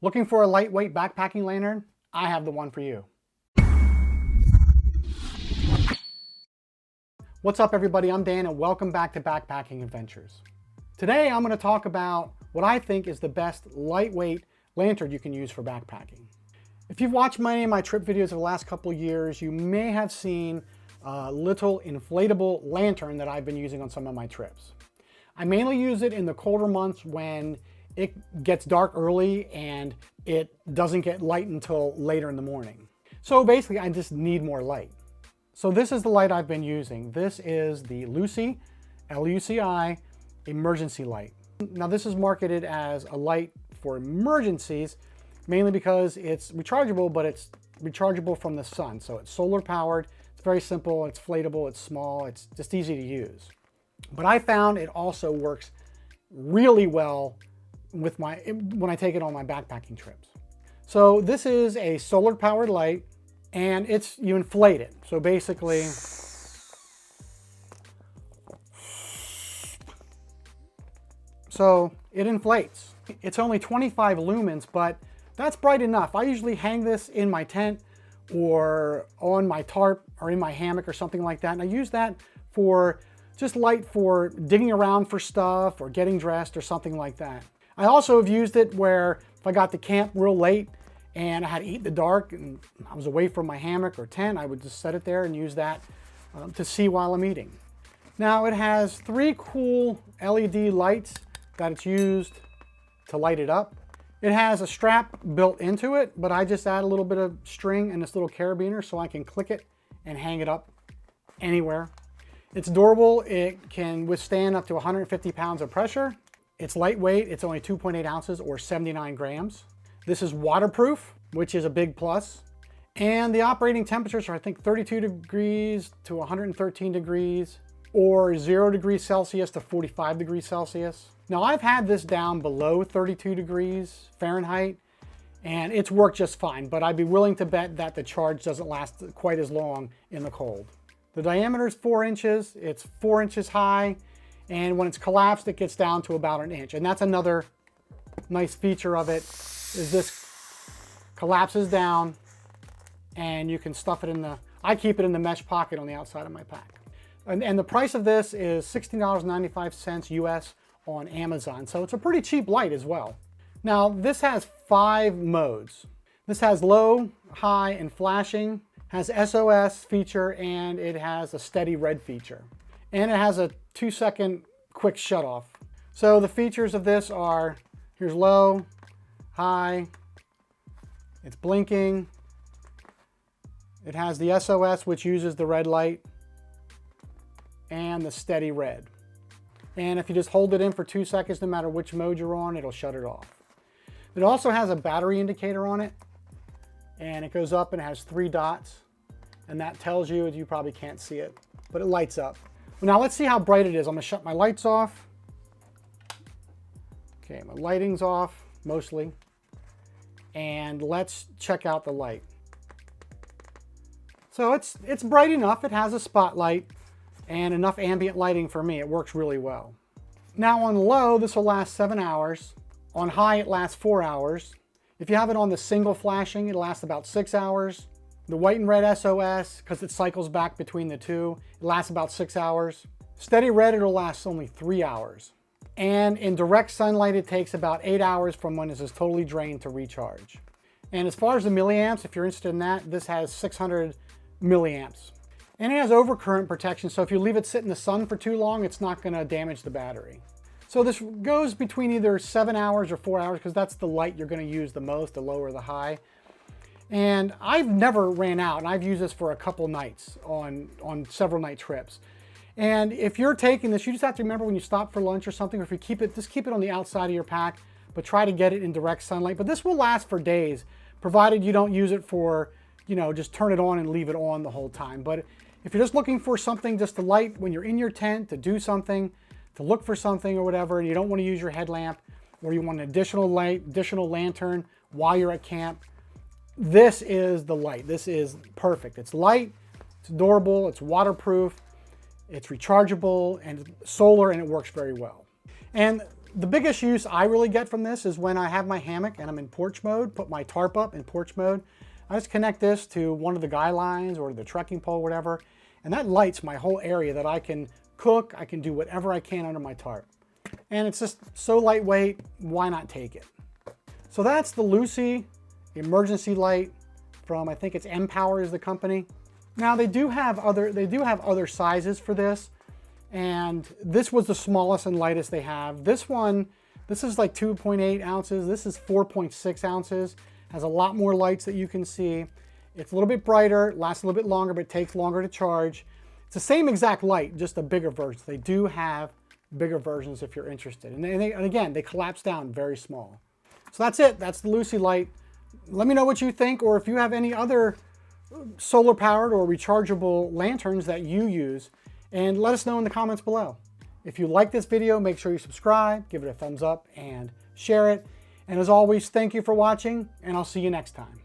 Looking for a lightweight backpacking lantern? I have the one for you. What's up everybody, I'm Dan and welcome back to Backpacking Adventures. Today I'm going to talk about what I think is the best lightweight lantern you can use for backpacking. If you've watched many of my trip videos of the last couple of years, you may have seen a little inflatable lantern that I've been using on some of my trips. I mainly use it in the colder months when it gets dark early and it doesn't get light until later in the morning. So basically I just need more light. So this is the light I've been using. This is the Luci, L-U-C-I, emergency light. Now this is marketed as a light for emergencies, mainly because it's rechargeable, but it's rechargeable from the sun. So it's solar powered, it's very simple, it's inflatable, it's small, it's just easy to use. But I found it also works really well with when I take it on my backpacking trips. So this is a solar powered light and you inflate it. So basically, so it inflates. It's only 25 lumens, but that's bright enough. I usually hang this in my tent or on my tarp or in my hammock or something like that. And I use that for just light for digging around for stuff or getting dressed or something like that. I also have used it where if I got to camp real late and I had to eat in the dark and I was away from my hammock or tent, I would just set it there and use that to see while I'm eating. Now it has 3 cool LED lights that it's used to light it up. It has a strap built into it, but I just add a little bit of string and this little carabiner so I can click it and hang it up anywhere. It's durable. It can withstand up to 150 pounds of pressure. It's lightweight. It's only 2.8 ounces or 79 grams. This is waterproof, which is a big plus. And the operating temperatures are, I think, 32 degrees to 113 degrees or 0 degrees Celsius to 45 degrees Celsius. Now, I've had this down below 32 degrees Fahrenheit, and it's worked just fine, but I'd be willing to bet that the charge doesn't last quite as long in the cold. The diameter is 4 inches, it's 4 inches high, and when it's collapsed, it gets down to about 1 inch. And that's another nice feature of it, is this collapses down, and you can stuff it in I keep it in the mesh pocket on the outside of my pack. And the price of this is $16.95 US on Amazon, so it's a pretty cheap light as well. Now, this has 5 modes. This has low, high, and flashing, has SOS feature, and it has a steady red feature. And it has a 2-second quick shut off. So the features of this are, here's low, high, it's blinking, it has the SOS which uses the red light, and the steady red. And if you just hold it in for 2 seconds, no matter which mode you're on, it'll shut it off. It also has a battery indicator on it, and it goes up and it has 3 dots, and that tells you probably can't see it, but it lights up. Well, now let's see how bright it is. I'm gonna shut my lights off. Okay, my lighting's off, mostly. And let's check out the light. So it's bright enough. It has a spotlight and enough ambient lighting for me. It works really well. Now on low, this will last 7 hours. On high, it lasts 4 hours. If you have it on the single flashing, it'll last about 6 hours. The white and red SOS, because it cycles back between the two, it lasts about 6 hours. Steady red, it'll last only 3 hours. And in direct sunlight, it takes about 8 hours from when this is totally drained to recharge. And as far as the milliamps, if you're interested in that, this has 600 milliamps. And it has overcurrent protection, so if you leave it sit in the sun for too long, it's not gonna damage the battery. So this goes between either 7 hours or 4 hours, because that's the light you're gonna use the most, the low or the high. And I've never ran out, and I've used this for a couple nights on several night trips. And if you're taking this, you just have to remember when you stop for lunch or something, or if you just keep it on the outside of your pack, but try to get it in direct sunlight. But this will last for days, provided you don't use it for, just turn it on and leave it on the whole time. But if you're just looking for something just to light when you're in your tent, to do something, to look for something or whatever, and you don't want to use your headlamp, or you want an additional light, additional lantern while you're at camp, this is the light. This is perfect. It's light, it's durable, it's waterproof, it's rechargeable, and solar, and it works very well. And The biggest use I really get from this is when I have my hammock and I'm in porch mode, put my tarp up in porch mode. I just connect this to one of the guy lines or the trekking pole, whatever, and that lights my whole area that I can cook, I can do whatever I can under my tarp. And it's just so lightweight, why not take it? So that's the Luci emergency light from, I think it's Empower is the company. Now they do have other sizes for this, and this was the smallest and lightest they have. This one, this is like 2.8 ounces. This is 4.6 ounces. Has a lot more lights that you can see. It's a little bit brighter, lasts a little bit longer, but takes longer to charge. It's the same exact light, just a bigger version. They do have bigger versions if you're interested. And again, they collapse down very small. So that's it. That's the Luci light. Let me know what you think, or if you have any other solar powered or rechargeable lanterns that you use, and let us know in the comments below. If you like this video, make sure you subscribe, give it a thumbs up, and share it. And as always, thank you for watching, and I'll see you next time.